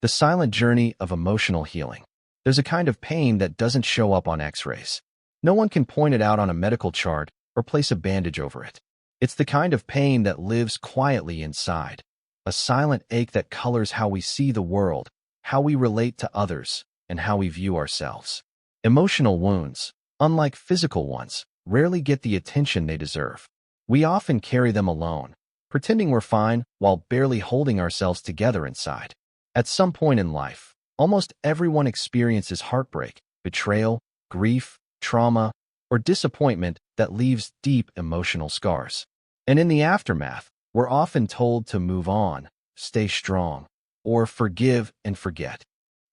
The silent journey of emotional healing. There's a kind of pain that doesn't show up on X-rays. No one can point it out on a medical chart or place a bandage over it. It's the kind of pain that lives quietly inside, a silent ache that colors how we see the world, how we relate to others, and how we view ourselves. Emotional wounds, unlike physical ones, rarely get the attention they deserve. We often carry them alone, pretending we're fine while barely holding ourselves together inside. At some point in life, almost everyone experiences heartbreak, betrayal, grief, trauma, or disappointment that leaves deep emotional scars. And in the aftermath, we're often told to move on, stay strong, or forgive and forget.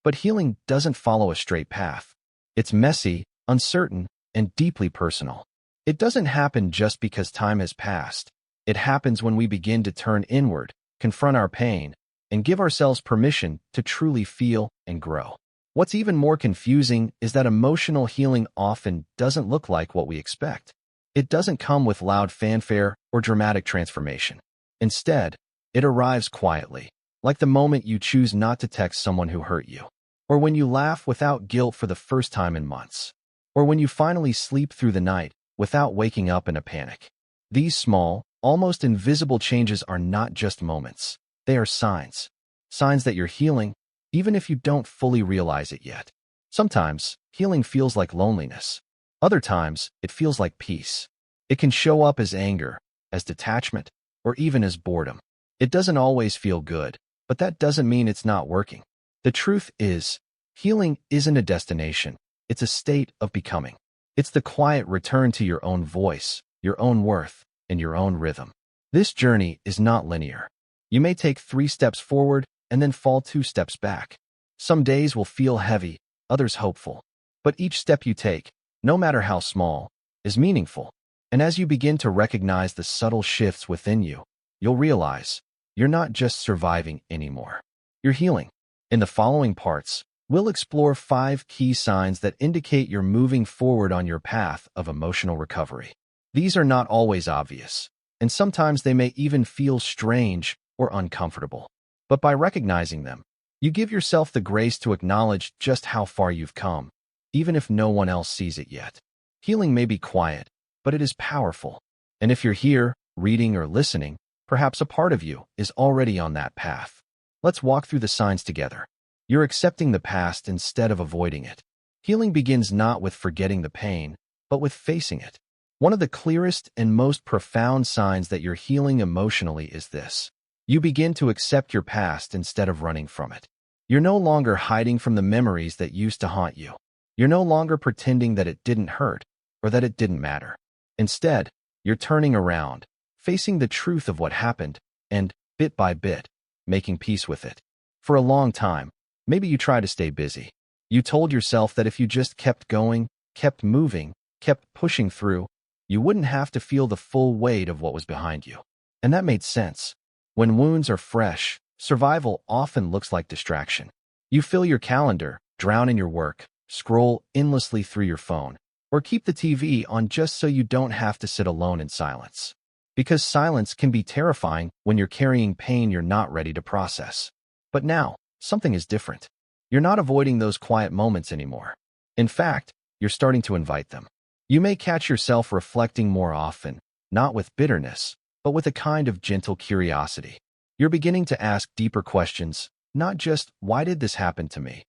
But healing doesn't follow a straight path. It's messy, uncertain, and deeply personal. It doesn't happen just because time has passed. It happens when we begin to turn inward, confront our pain, and give ourselves permission to truly feel and grow. What's even more confusing is that emotional healing often doesn't look like what we expect. It doesn't come with loud fanfare or dramatic transformation. Instead, it arrives quietly, like the moment you choose not to text someone who hurt you, or when you laugh without guilt for the first time in months, or when you finally sleep through the night without waking up in a panic. These small, almost invisible changes are not just moments. They are signs. Signs that you're healing, even if you don't fully realize it yet. Sometimes, healing feels like loneliness. Other times, it feels like peace. It can show up as anger, as detachment, or even as boredom. It doesn't always feel good, but that doesn't mean it's not working. The truth is, healing isn't a destination. It's a state of becoming. It's the quiet return to your own voice, your own worth, and your own rhythm. This journey is not linear. You may take 3 steps forward and then fall 2 steps back. Some days will feel heavy, others hopeful. But each step you take, no matter how small, is meaningful. And as you begin to recognize the subtle shifts within you, you'll realize you're not just surviving anymore. You're healing. In the following parts, we'll explore 5 key signs that indicate you're moving forward on your path of emotional recovery. These are not always obvious, and sometimes they may even feel strange or uncomfortable. But by recognizing them, you give yourself the grace to acknowledge just how far you've come, even if no one else sees it yet. Healing may be quiet, but it is powerful. And if you're here, reading or listening, perhaps a part of you is already on that path. Let's walk through the signs together. You're accepting the past instead of avoiding it. Healing begins not with forgetting the pain, but with facing it. One of the clearest and most profound signs that you're healing emotionally is this. You begin to accept your past instead of running from it. You're no longer hiding from the memories that used to haunt you. You're no longer pretending that it didn't hurt or that it didn't matter. Instead, you're turning around, facing the truth of what happened, and, bit by bit, making peace with it. For a long time, maybe you tried to stay busy. You told yourself that if you just kept going, kept moving, kept pushing through, you wouldn't have to feel the full weight of what was behind you. And that made sense. When wounds are fresh, survival often looks like distraction. You fill your calendar, drown in your work, scroll endlessly through your phone, or keep the TV on just so you don't have to sit alone in silence. Because silence can be terrifying when you're carrying pain you're not ready to process. But now, something is different. You're not avoiding those quiet moments anymore. In fact, you're starting to invite them. You may catch yourself reflecting more often, not with bitterness, but with a kind of gentle curiosity. You're beginning to ask deeper questions, not just, why did this happen to me?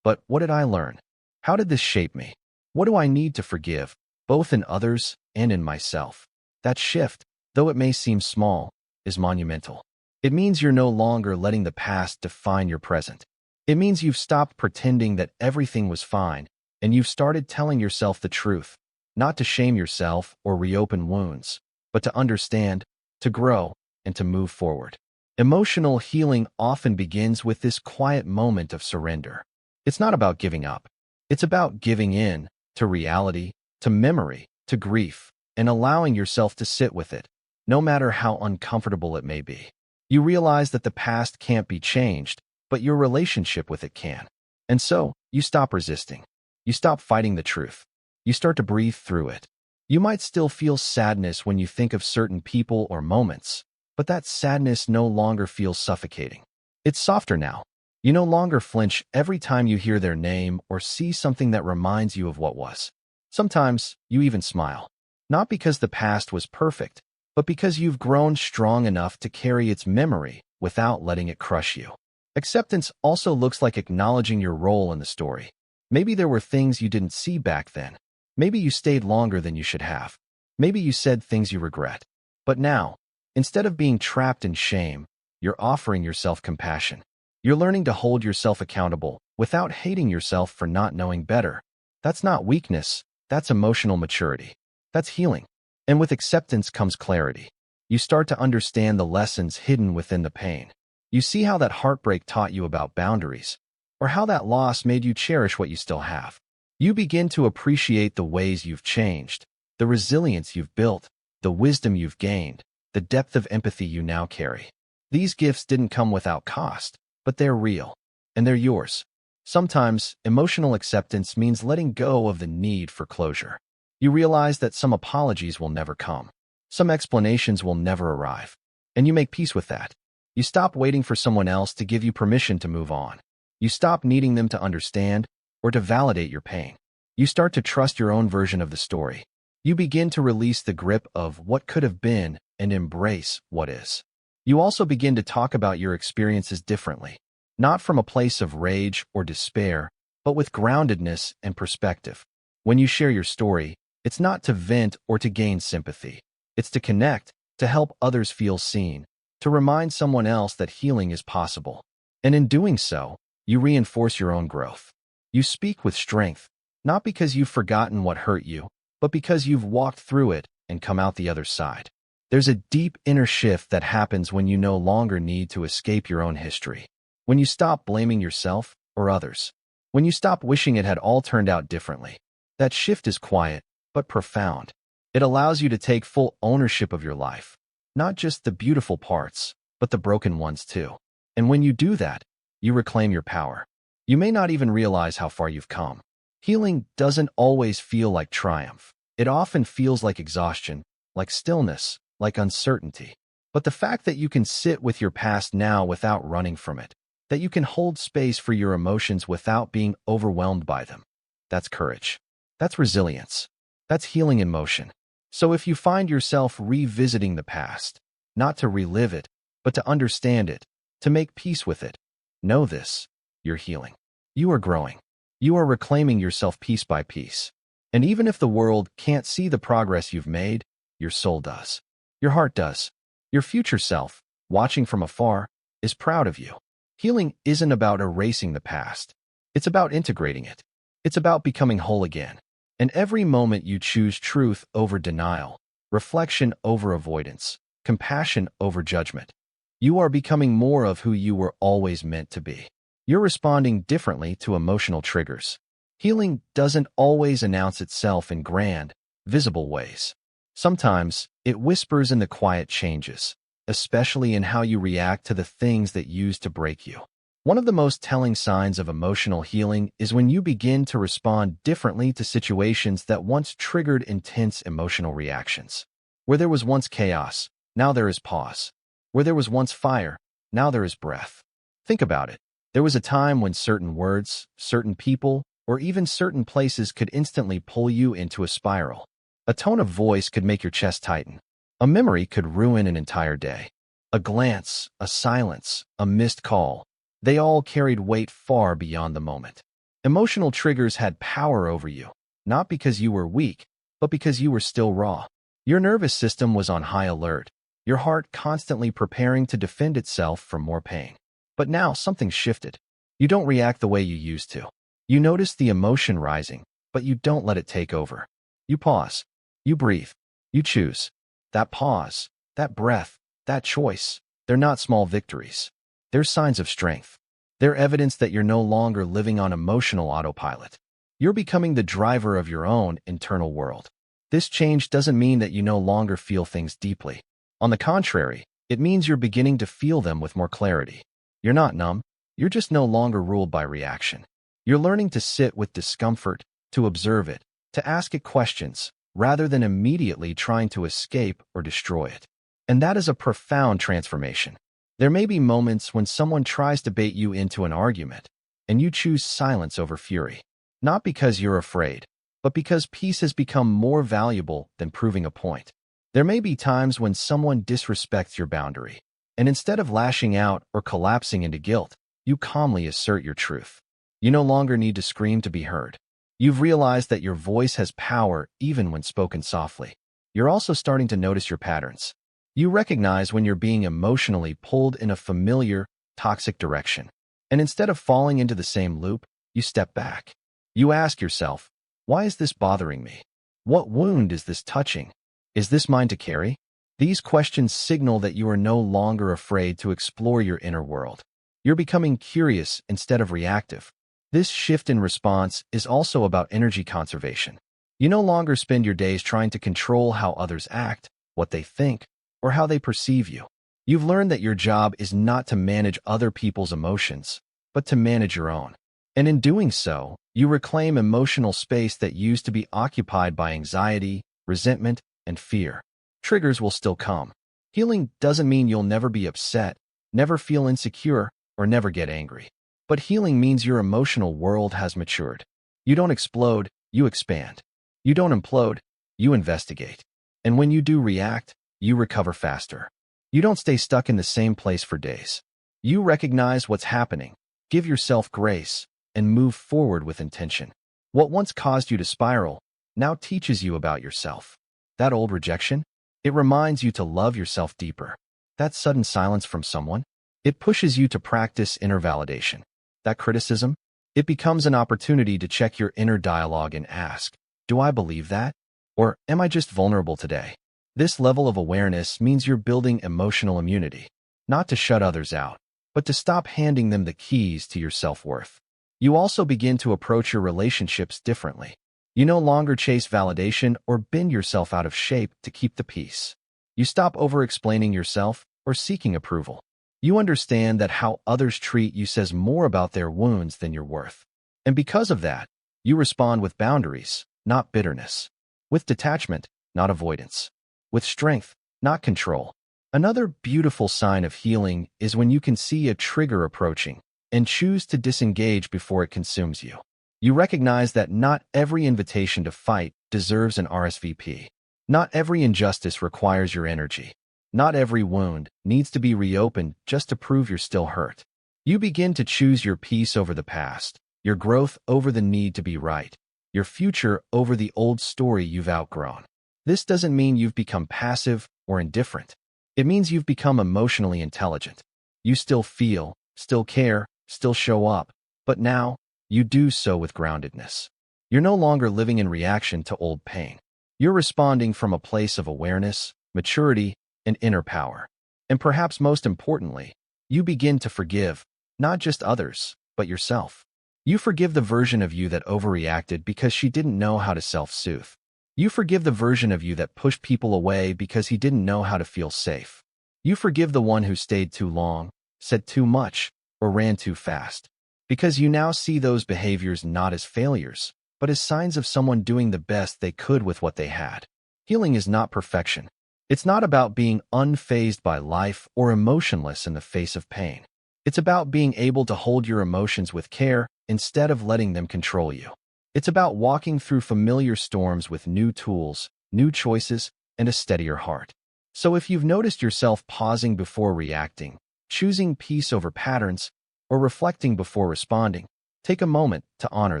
But what did I learn? How did this shape me? What do I need to forgive, both in others and in myself? That shift, though it may seem small, is monumental. It means you're no longer letting the past define your present. It means you've stopped pretending that everything was fine, and you've started telling yourself the truth, not to shame yourself or reopen wounds, but to understand, to grow, and to move forward. Emotional healing often begins with this quiet moment of surrender. It's not about giving up. It's about giving in to reality, to memory, to grief, and allowing yourself to sit with it, no matter how uncomfortable it may be. You realize that the past can't be changed, but your relationship with it can. And so, you stop resisting. You stop fighting the truth. You start to breathe through it. You might still feel sadness when you think of certain people or moments, but that sadness no longer feels suffocating. It's softer now. You no longer flinch every time you hear their name or see something that reminds you of what was. Sometimes you even smile. Not because the past was perfect, but because you've grown strong enough to carry its memory without letting it crush you. Acceptance also looks like acknowledging your role in the story. Maybe there were things you didn't see back then. Maybe you stayed longer than you should have. Maybe you said things you regret. But now, instead of being trapped in shame, you're offering yourself compassion. You're learning to hold yourself accountable without hating yourself for not knowing better. That's not weakness. That's emotional maturity. That's healing. And with acceptance comes clarity. You start to understand the lessons hidden within the pain. You see how that heartbreak taught you about boundaries, or how that loss made you cherish what you still have. You begin to appreciate the ways you've changed, the resilience you've built, the wisdom you've gained, the depth of empathy you now carry. These gifts didn't come without cost, but they're real, and they're yours. Sometimes, emotional acceptance means letting go of the need for closure. You realize that some apologies will never come. Some explanations will never arrive. And you make peace with that. You stop waiting for someone else to give you permission to move on. You stop needing them to understand or to validate your pain. You start to trust your own version of the story. You begin to release the grip of what could have been and embrace what is. You also begin to talk about your experiences differently, not from a place of rage or despair, but with groundedness and perspective. When you share your story, it's not to vent or to gain sympathy. It's to connect, to help others feel seen, to remind someone else that healing is possible. And in doing so, you reinforce your own growth. You speak with strength, not because you've forgotten what hurt you, but because you've walked through it and come out the other side. There's a deep inner shift that happens when you no longer need to escape your own history. When you stop blaming yourself or others. When you stop wishing it had all turned out differently. That shift is quiet, but profound. It allows you to take full ownership of your life. Not just the beautiful parts, but the broken ones too. And when you do that, you reclaim your power. You may not even realize how far you've come. Healing doesn't always feel like triumph. It often feels like exhaustion, like stillness, like uncertainty. But the fact that you can sit with your past now without running from it, that you can hold space for your emotions without being overwhelmed by them, that's courage. That's resilience. That's healing in motion. So if you find yourself revisiting the past, not to relive it, but to understand it, to make peace with it, know this: you're healing. You are growing. You are reclaiming yourself piece by piece. And even if the world can't see the progress you've made, your soul does. Your heart does. Your future self, watching from afar, is proud of you. Healing isn't about erasing the past. It's about integrating it. It's about becoming whole again. And every moment you choose truth over denial, reflection over avoidance, compassion over judgment, you are becoming more of who you were always meant to be. You're responding differently to emotional triggers. Healing doesn't always announce itself in grand, visible ways. Sometimes it whispers in the quiet changes, especially in how you react to the things that used to break you. One of the most telling signs of emotional healing is when you begin to respond differently to situations that once triggered intense emotional reactions. Where there was once chaos, now there is pause. Where there was once fire, now there is breath. Think about it. There was a time when certain words, certain people, or even certain places could instantly pull you into a spiral. A tone of voice could make your chest tighten. A memory could ruin an entire day. A glance, a silence, a missed call. They all carried weight far beyond the moment. Emotional triggers had power over you, not because you were weak, but because you were still raw. Your nervous system was on high alert, your heart constantly preparing to defend itself from more pain. But now something shifted. You don't react the way you used to. You notice the emotion rising, but you don't let it take over. You pause. You breathe. You choose. That pause, that breath, that choice, they're not small victories. They're signs of strength. They're evidence that you're no longer living on emotional autopilot. You're becoming the driver of your own internal world. This change doesn't mean that you no longer feel things deeply. On the contrary, it means you're beginning to feel them with more clarity. You're not numb. You're just no longer ruled by reaction. You're learning to sit with discomfort, to observe it, to ask it questions, rather than immediately trying to escape or destroy it. And that is a profound transformation. There may be moments when someone tries to bait you into an argument, and you choose silence over fury. Not because you're afraid, but because peace has become more valuable than proving a point. There may be times when someone disrespects your boundary, and instead of lashing out or collapsing into guilt, you calmly assert your truth. You no longer need to scream to be heard. You've realized that your voice has power even when spoken softly. You're also starting to notice your patterns. You recognize when you're being emotionally pulled in a familiar, toxic direction. And instead of falling into the same loop, you step back. You ask yourself, why is this bothering me? What wound is this touching? Is this mine to carry? These questions signal that you are no longer afraid to explore your inner world. You're becoming curious instead of reactive. This shift in response is also about energy conservation. You no longer spend your days trying to control how others act, what they think, or how they perceive you. You've learned that your job is not to manage other people's emotions, but to manage your own. And in doing so, you reclaim emotional space that used to be occupied by anxiety, resentment, and fear. Triggers will still come. Healing doesn't mean you'll never be upset, never feel insecure, or never get angry. But healing means your emotional world has matured. You don't explode, you expand. You don't implode, you investigate. And when you do react, you recover faster. You don't stay stuck in the same place for days. You recognize what's happening, give yourself grace, and move forward with intention. What once caused you to spiral now teaches you about yourself. That old rejection, it reminds you to love yourself deeper. That sudden silence from someone, it pushes you to practice inner validation. That criticism, it becomes an opportunity to check your inner dialogue and ask, do I believe that? Or am I just vulnerable today? This level of awareness means you're building emotional immunity, not to shut others out, but to stop handing them the keys to your self-worth. You also begin to approach your relationships differently. You no longer chase validation or bend yourself out of shape to keep the peace. You stop over-explaining yourself or seeking approval. You understand that how others treat you says more about their wounds than your worth. And because of that, you respond with boundaries, not bitterness. With detachment, not avoidance. With strength, not control. Another beautiful sign of healing is when you can see a trigger approaching and choose to disengage before it consumes you. You recognize that not every invitation to fight deserves an RSVP. Not every injustice requires your energy. Not every wound needs to be reopened just to prove you're still hurt. You begin to choose your peace over the past, your growth over the need to be right, your future over the old story you've outgrown. This doesn't mean you've become passive or indifferent. It means you've become emotionally intelligent. You still feel, still care, still show up, but now you do so with groundedness. You're no longer living in reaction to old pain. You're responding from a place of awareness, maturity, and inner power. And perhaps most importantly, you begin to forgive, not just others, but yourself. You forgive the version of you that overreacted because she didn't know how to self-soothe. You forgive the version of you that pushed people away because he didn't know how to feel safe. You forgive the one who stayed too long, said too much, or ran too fast. Because you now see those behaviors not as failures, but as signs of someone doing the best they could with what they had. Healing is not perfection. It's not about being unfazed by life or emotionless in the face of pain. It's about being able to hold your emotions with care instead of letting them control you. It's about walking through familiar storms with new tools, new choices, and a steadier heart. So if you've noticed yourself pausing before reacting, choosing peace over patterns, or reflecting before responding, take a moment to honor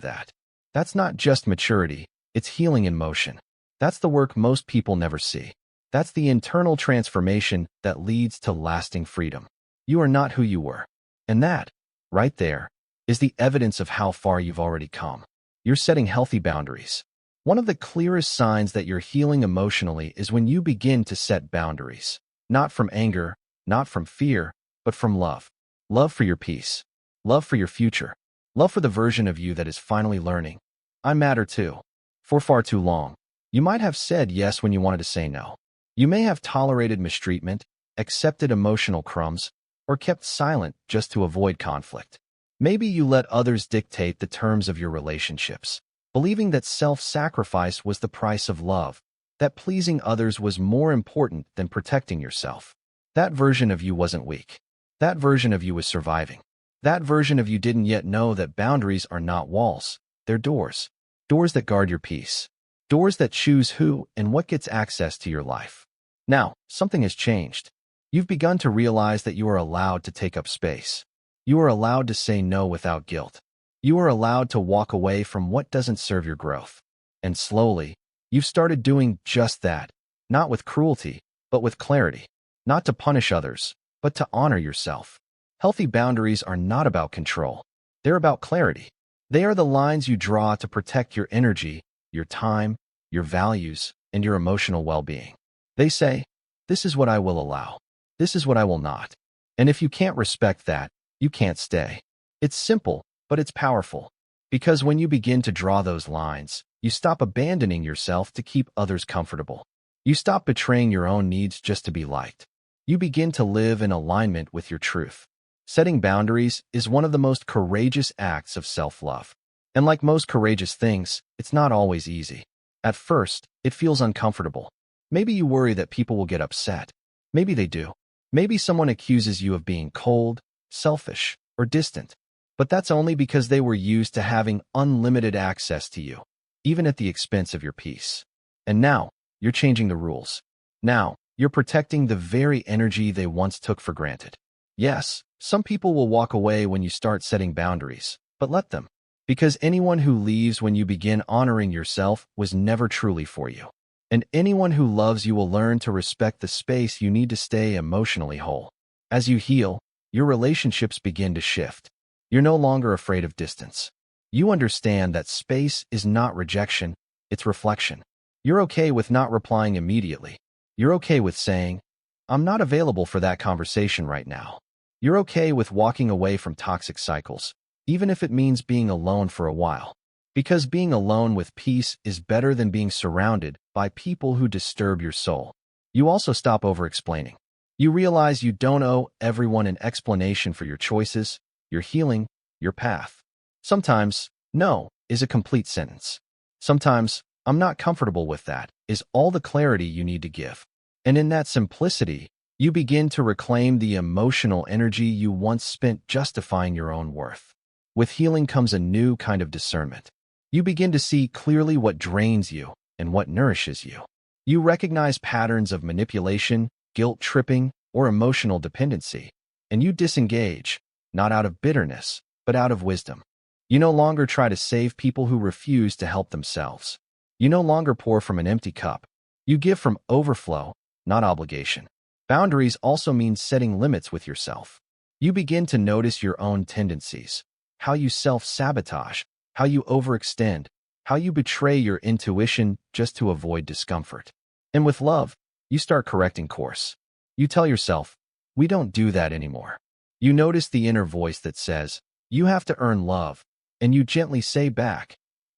that. That's not just maturity, it's healing in motion. That's the work most people never see. That's the internal transformation that leads to lasting freedom. You are not who you were. And that, right there, is the evidence of how far you've already come. You're setting healthy boundaries. One of the clearest signs that you're healing emotionally is when you begin to set boundaries. Not from anger, not from fear, but from love. Love for your peace. Love for your future. Love for the version of you that is finally learning. I matter too. For far too long, you might have said yes when you wanted to say no. You may have tolerated mistreatment, accepted emotional crumbs, or kept silent just to avoid conflict. Maybe you let others dictate the terms of your relationships, believing that self-sacrifice was the price of love, that pleasing others was more important than protecting yourself. That version of you wasn't weak. That version of you was surviving. That version of you didn't yet know that boundaries are not walls. They're doors. Doors that guard your peace. Doors that choose who and what gets access to your life. Now, something has changed. You've begun to realize that you are allowed to take up space. You are allowed to say no without guilt. You are allowed to walk away from what doesn't serve your growth. And slowly, you've started doing just that, not with cruelty, but with clarity. Not to punish others, but to honor yourself. Healthy boundaries are not about control. They're about clarity. They are the lines you draw to protect your energy, your time, your values, and your emotional well-being. They say, this is what I will allow. This is what I will not. And if you can't respect that, you can't stay. It's simple, but it's powerful. Because when you begin to draw those lines, you stop abandoning yourself to keep others comfortable. You stop betraying your own needs just to be liked. You begin to live in alignment with your truth. Setting boundaries is one of the most courageous acts of self-love. And like most courageous things, it's not always easy. At first, it feels uncomfortable. Maybe you worry that people will get upset. Maybe they do. Maybe someone accuses you of being cold, selfish, or distant. But that's only because they were used to having unlimited access to you, even at the expense of your peace. And now, you're changing the rules. Now, you're protecting the very energy they once took for granted. Yes, some people will walk away when you start setting boundaries, but let them. Because anyone who leaves when you begin honoring yourself was never truly for you. And anyone who loves you will learn to respect the space you need to stay emotionally whole. As you heal, your relationships begin to shift. You're no longer afraid of distance. You understand that space is not rejection, it's reflection. You're okay with not replying immediately. You're okay with saying, I'm not available for that conversation right now. You're okay with walking away from toxic cycles, even if it means being alone for a while. Because being alone with peace is better than being surrounded by people who disturb your soul. You also stop over-explaining. You realize you don't owe everyone an explanation for your choices, your healing, your path. Sometimes, no is a complete sentence. Sometimes, I'm not comfortable with that is all the clarity you need to give. And in that simplicity, you begin to reclaim the emotional energy you once spent justifying your own worth. With healing comes a new kind of discernment. You begin to see clearly what drains you and what nourishes you. You recognize patterns of manipulation, guilt-tripping, or emotional dependency, and you disengage, not out of bitterness, but out of wisdom. You no longer try to save people who refuse to help themselves. You no longer pour from an empty cup. You give from overflow, not obligation. Boundaries also mean setting limits with yourself. You begin to notice your own tendencies, how you self-sabotage, how you overextend, how you betray your intuition just to avoid discomfort. And with love, you start correcting course. You tell yourself, we don't do that anymore. You notice the inner voice that says, you have to earn love, and you gently say back,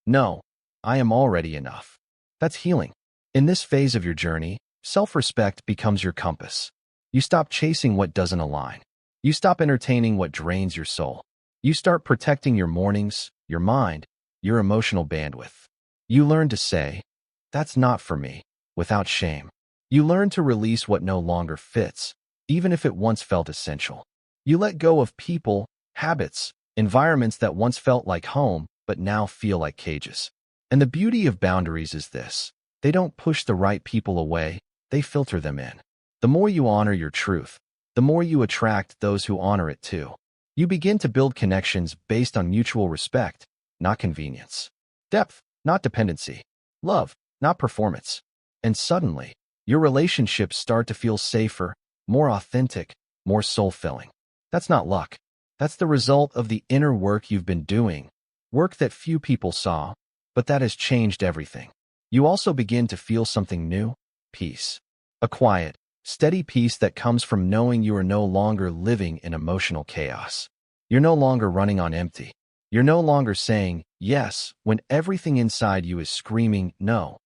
no, I am already enough. That's healing. In this phase of your journey, self-respect becomes your compass. You stop chasing what doesn't align. You stop entertaining what drains your soul. You start protecting your mornings, your mind, your emotional bandwidth. You learn to say, that's not for me, without shame. You learn to release what no longer fits, even if it once felt essential. You let go of people, habits, environments that once felt like home, but now feel like cages. And the beauty of boundaries is this. They don't push the right people away, they filter them in. The more you honor your truth, the more you attract those who honor it too. You begin to build connections based on mutual respect, not convenience. Depth, not dependency. Love, not performance. And suddenly, your relationships start to feel safer, more authentic, more soul-filling. That's not luck. That's the result of the inner work you've been doing, work that few people saw, but that has changed everything. You also begin to feel something new, peace. A quiet, steady peace that comes from knowing you are no longer living in emotional chaos. You're no longer running on empty. You're no longer saying yes when everything inside you is screaming no.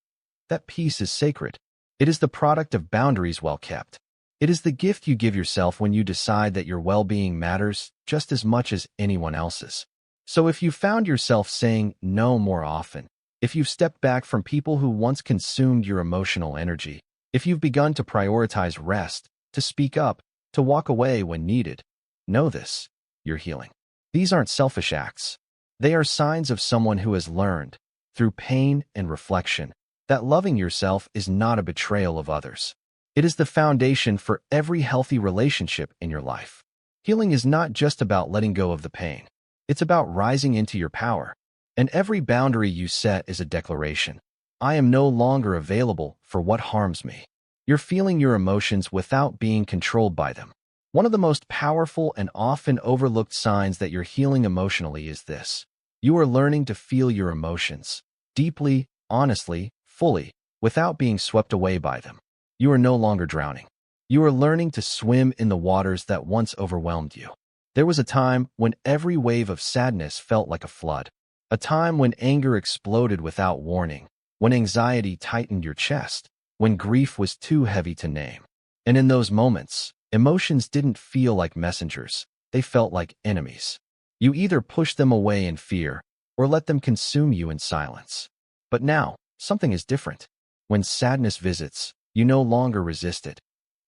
That peace is sacred. It is the product of boundaries well kept. It is the gift you give yourself when you decide that your well-being matters just as much as anyone else's. So if you found yourself saying no more often, if you've stepped back from people who once consumed your emotional energy, if you've begun to prioritize rest, to speak up, to walk away when needed, know this. You're healing. These aren't selfish acts. They are signs of someone who has learned, through pain and reflection, that loving yourself is not a betrayal of others. It is the foundation for every healthy relationship in your life. Healing is not just about letting go of the pain. It's about rising into your power. And every boundary you set is a declaration. I am no longer available for what harms me. You're feeling your emotions without being controlled by them. One of the most powerful and often overlooked signs that you're healing emotionally is this. You are learning to feel your emotions deeply, honestly, fully, without being swept away by them. You are no longer drowning. You are learning to swim in the waters that once overwhelmed you. There was a time when every wave of sadness felt like a flood, a time when anger exploded without warning, when anxiety tightened your chest, when grief was too heavy to name. And in those moments, emotions didn't feel like messengers, they felt like enemies. You either pushed them away in fear or let them consume you in silence. But now, something is different. When sadness visits, you no longer resist it.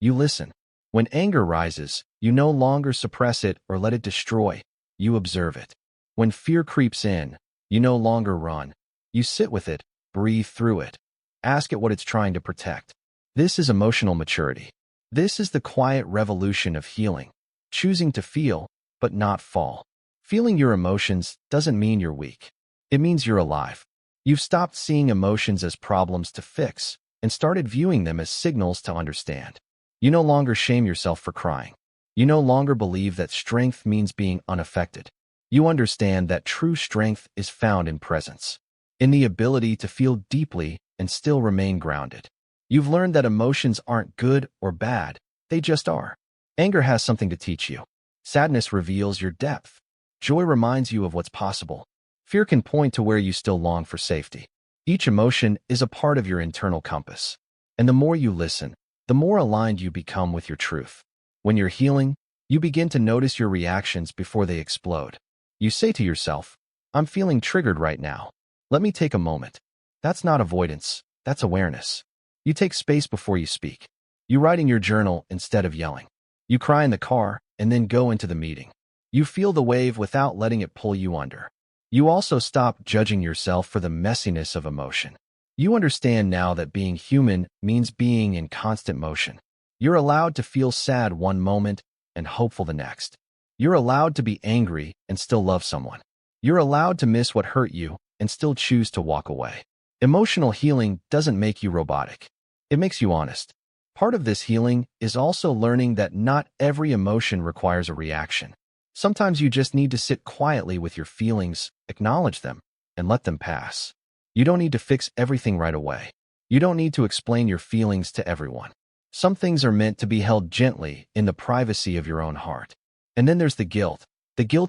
You listen. When anger rises, you no longer suppress it or let it destroy. You observe it. When fear creeps in, you no longer run. You sit with it, breathe through it. Ask it what it's trying to protect. This is emotional maturity. This is the quiet revolution of healing. Choosing to feel, but not fall. Feeling your emotions doesn't mean you're weak. It means you're alive. You've stopped seeing emotions as problems to fix and started viewing them as signals to understand. You no longer shame yourself for crying. You no longer believe that strength means being unaffected. You understand that true strength is found in presence, in the ability to feel deeply and still remain grounded. You've learned that emotions aren't good or bad, they just are. Anger has something to teach you. Sadness reveals your depth. Joy reminds you of what's possible. Fear can point to where you still long for safety. Each emotion is a part of your internal compass. And the more you listen, the more aligned you become with your truth. When you're healing, you begin to notice your reactions before they explode. You say to yourself, I'm feeling triggered right now. Let me take a moment. That's not avoidance, that's awareness. You take space before you speak. You write in your journal instead of yelling. You cry in the car and then go into the meeting. You feel the wave without letting it pull you under. You also stop judging yourself for the messiness of emotion. You understand now that being human means being in constant motion. You're allowed to feel sad one moment and hopeful the next. You're allowed to be angry and still love someone. You're allowed to miss what hurt you and still choose to walk away. Emotional healing doesn't make you robotic. It makes you honest. Part of this healing is also learning that not every emotion requires a reaction. Sometimes you just need to sit quietly with your feelings, acknowledge them, and let them pass. You don't need to fix everything right away. You don't need to explain your feelings to everyone. Some things are meant to be held gently in the privacy of your own heart. And then there's the guilt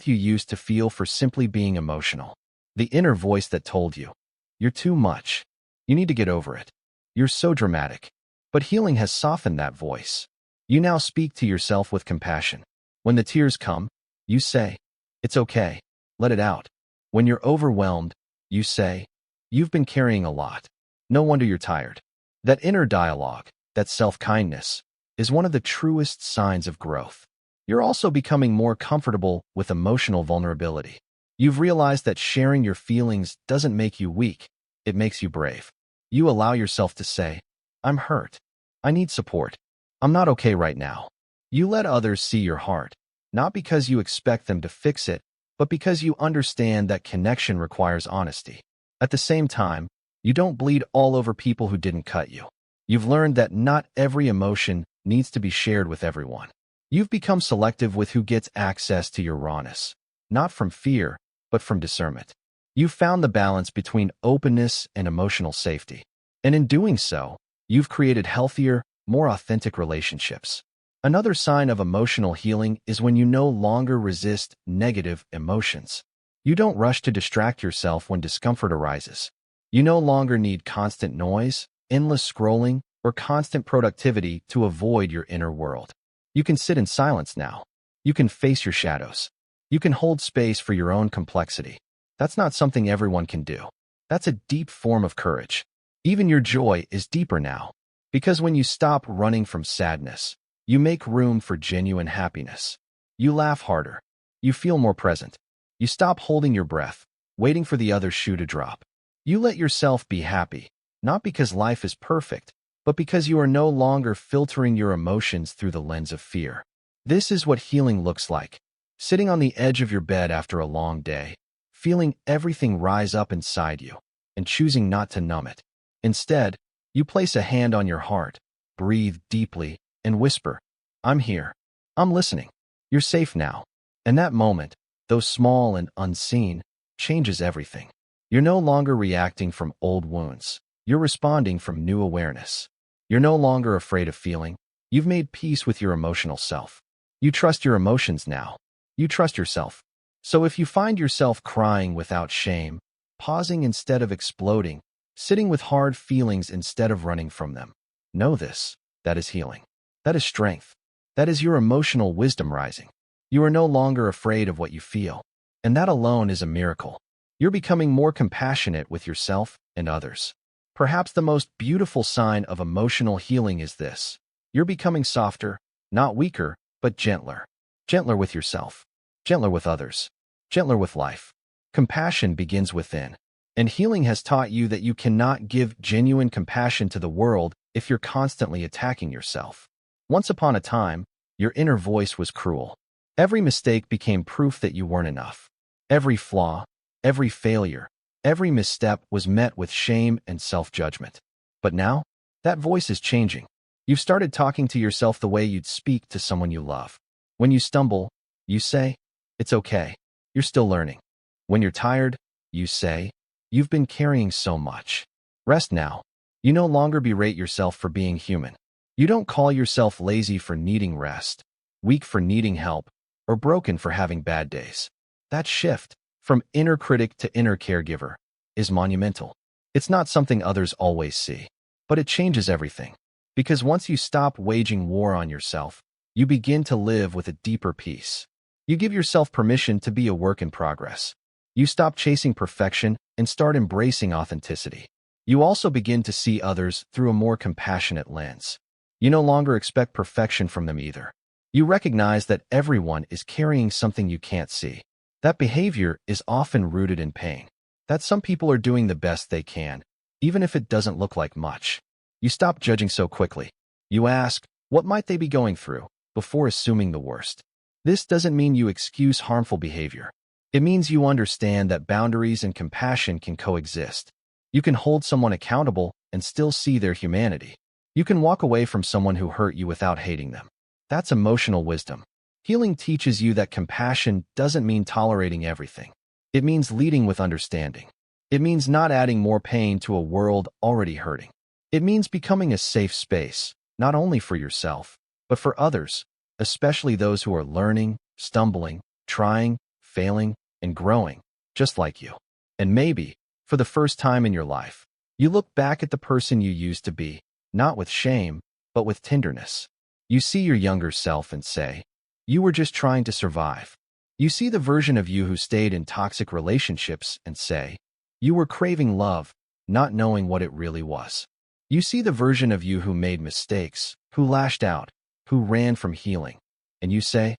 you used to feel for simply being emotional. The inner voice that told you, you're too much. You need to get over it. You're so dramatic. But healing has softened that voice. You now speak to yourself with compassion. When the tears come, you say, it's okay, let it out. When you're overwhelmed, you say, you've been carrying a lot. No wonder you're tired. That inner dialogue, that self-kindness, is one of the truest signs of growth. You're also becoming more comfortable with emotional vulnerability. You've realized that sharing your feelings doesn't make you weak, it makes you brave. You allow yourself to say, I'm hurt. I need support. I'm not okay right now. You let others see your heart, not because you expect them to fix it, but because you understand that connection requires honesty. At the same time, you don't bleed all over people who didn't cut you. You've learned that not every emotion needs to be shared with everyone. You've become selective with who gets access to your rawness, not from fear, but from discernment. You've found the balance between openness and emotional safety. And in doing so, you've created healthier, more authentic relationships. Another sign of emotional healing is when you no longer resist negative emotions. You don't rush to distract yourself when discomfort arises. You no longer need constant noise, endless scrolling, or constant productivity to avoid your inner world. You can sit in silence now. You can face your shadows. You can hold space for your own complexity. That's not something everyone can do. That's a deep form of courage. Even your joy is deeper now. Because when you stop running from sadness, you make room for genuine happiness. You laugh harder. You feel more present. You stop holding your breath, waiting for the other shoe to drop. You let yourself be happy, not because life is perfect, but because you are no longer filtering your emotions through the lens of fear. This is what healing looks like. Sitting on the edge of your bed after a long day, feeling everything rise up inside you, and choosing not to numb it. Instead, you place a hand on your heart, breathe deeply, and whisper, "I'm here. I'm listening. You're safe now." And that moment, though small and unseen, changes everything. You're no longer reacting from old wounds. You're responding from new awareness. You're no longer afraid of feeling. You've made peace with your emotional self. You trust your emotions now. You trust yourself. So if you find yourself crying without shame, pausing instead of exploding, sitting with hard feelings instead of running from them, know this: that is healing. That is strength. That is your emotional wisdom rising. You are no longer afraid of what you feel. And that alone is a miracle. You're becoming more compassionate with yourself and others. Perhaps the most beautiful sign of emotional healing is this: you're becoming softer, not weaker, but gentler. Gentler with yourself, gentler with others, gentler with life. Compassion begins within. And healing has taught you that you cannot give genuine compassion to the world if you're constantly attacking yourself. Once upon a time, your inner voice was cruel. Every mistake became proof that you weren't enough. Every flaw, every failure, every misstep was met with shame and self-judgment. But now, that voice is changing. You've started talking to yourself the way you'd speak to someone you love. When you stumble, you say, "It's okay. You're still learning." When you're tired, you say, "You've been carrying so much. Rest now." You no longer berate yourself for being human. You don't call yourself lazy for needing rest, weak for needing help, or broken for having bad days. That shift, from inner critic to inner caregiver, is monumental. It's not something others always see, but it changes everything. Because once you stop waging war on yourself, you begin to live with a deeper peace. You give yourself permission to be a work in progress. You stop chasing perfection and start embracing authenticity. You also begin to see others through a more compassionate lens. You no longer expect perfection from them either. You recognize that everyone is carrying something you can't see. That behavior is often rooted in pain. That some people are doing the best they can, even if it doesn't look like much. You stop judging so quickly. You ask, what might they be going through, before assuming the worst. This doesn't mean you excuse harmful behavior. It means you understand that boundaries and compassion can coexist. You can hold someone accountable and still see their humanity. You can walk away from someone who hurt you without hating them. That's emotional wisdom. Healing teaches you that compassion doesn't mean tolerating everything. It means leading with understanding. It means not adding more pain to a world already hurting. It means becoming a safe space, not only for yourself, but for others, especially those who are learning, stumbling, trying, failing, and growing, just like you. And maybe, for the first time in your life, you look back at the person you used to be, not with shame, but with tenderness. You see your younger self and say, "You were just trying to survive." You see the version of you who stayed in toxic relationships and say, "You were craving love, not knowing what it really was." You see the version of you who made mistakes, who lashed out, who ran from healing, and you say,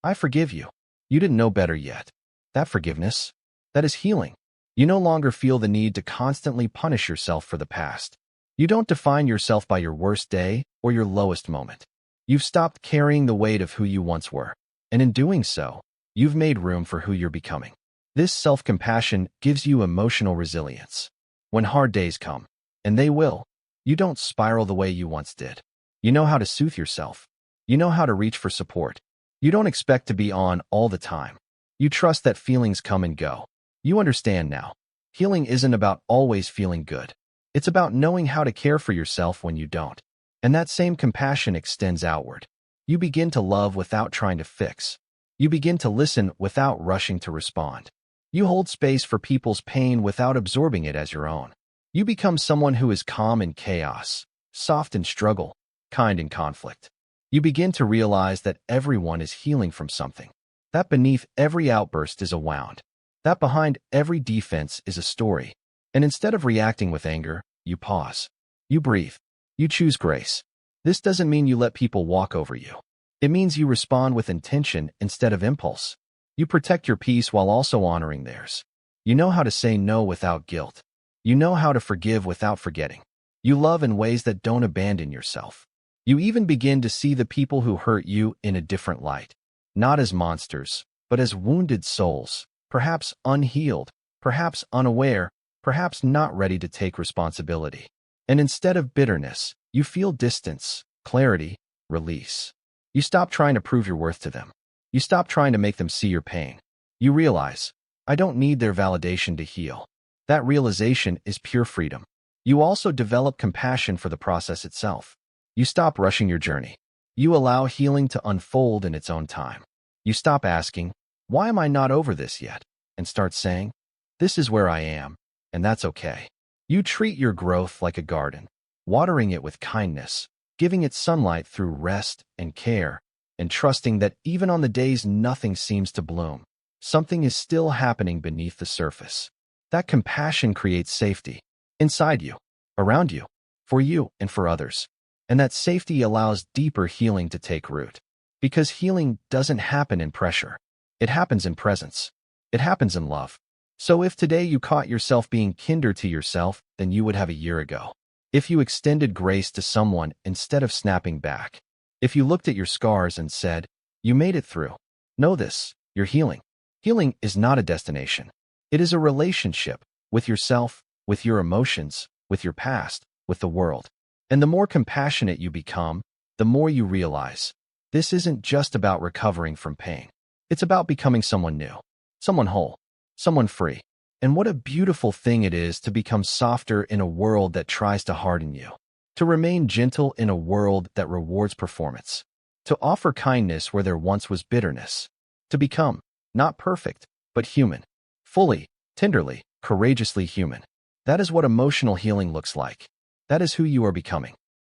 "I forgive you. You didn't know better yet." That forgiveness, that is healing. You no longer feel the need to constantly punish yourself for the past. You don't define yourself by your worst day or your lowest moment. You've stopped carrying the weight of who you once were, and in doing so, you've made room for who you're becoming. This self-compassion gives you emotional resilience. When hard days come, and they will, you don't spiral the way you once did. You know how to soothe yourself. You know how to reach for support. You don't expect to be on all the time. You trust that feelings come and go. You understand now. Healing isn't about always feeling good. It's about knowing how to care for yourself when you don't. And that same compassion extends outward. You begin to love without trying to fix. You begin to listen without rushing to respond. You hold space for people's pain without absorbing it as your own. You become someone who is calm in chaos, soft in struggle, kind in conflict. You begin to realize that everyone is healing from something. That beneath every outburst is a wound. That behind every defense is a story. And instead of reacting with anger, you pause. You breathe. You choose grace. This doesn't mean you let people walk over you. It means you respond with intention instead of impulse. You protect your peace while also honoring theirs. You know how to say no without guilt. You know how to forgive without forgetting. You love in ways that don't abandon yourself. You even begin to see the people who hurt you in a different light, not as monsters, but as wounded souls, perhaps unhealed, perhaps unaware, perhaps not ready to take responsibility. And instead of bitterness, you feel distance, clarity, release. You stop trying to prove your worth to them. You stop trying to make them see your pain. You realize, I don't need their validation to heal. That realization is pure freedom. You also develop compassion for the process itself. You stop rushing your journey. You allow healing to unfold in its own time. You stop asking, why am I not over this yet? And start saying, this is where I am, and that's okay. You treat your growth like a garden, watering it with kindness, giving it sunlight through rest and care, and trusting that even on the days nothing seems to bloom, something is still happening beneath the surface. That compassion creates safety, inside you, around you, for you and for others. And that safety allows deeper healing to take root. Because healing doesn't happen in pressure. It happens in presence. It happens in love. So if today you caught yourself being kinder to yourself than you would have a year ago, if you extended grace to someone instead of snapping back, if you looked at your scars and said, you made it through, know this, you're healing. Healing is not a destination. It is a relationship with yourself, with your emotions, with your past, with the world. And the more compassionate you become, the more you realize, this isn't just about recovering from pain. It's about becoming someone new, someone whole, someone free. And what a beautiful thing it is to become softer in a world that tries to harden you, to remain gentle in a world that rewards performance, to offer kindness where there once was bitterness, to become, not perfect, but human, fully, tenderly, courageously human. That is what emotional healing looks like. That is who you are becoming.